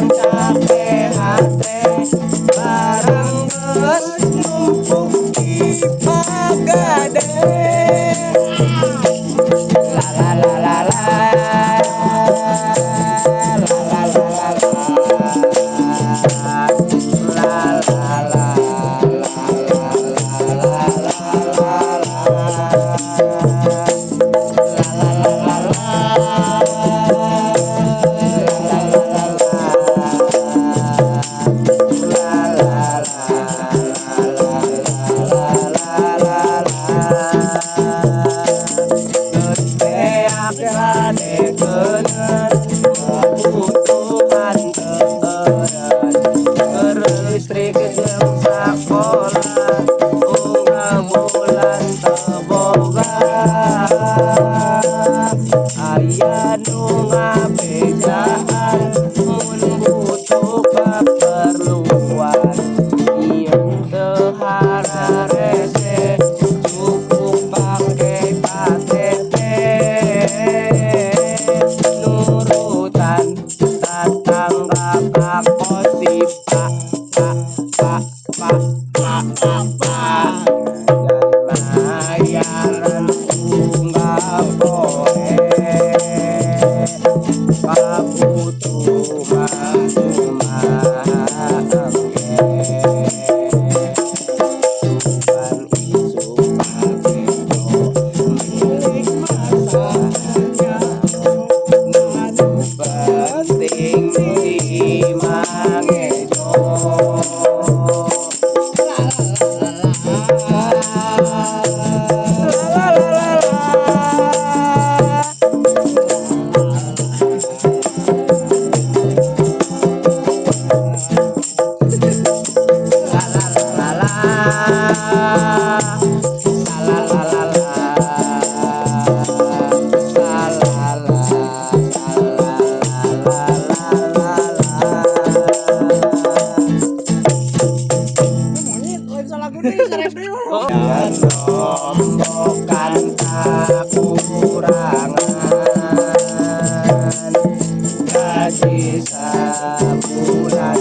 capek hati barang geus numpuk di pagade. La la la la la kebutuhan teueureun keur listrik jeung sakola unggah bulan teu boga aya nu ngabejaan mun butuh keperluan ieu teu hararese cukup pake KTP nurutan tatangga ka kosi pak bayaran unggah poe kabutuhan tuhan isu pakejo milik masanya anu penting di mangejo. Nombokan kakurangan gaji sabulan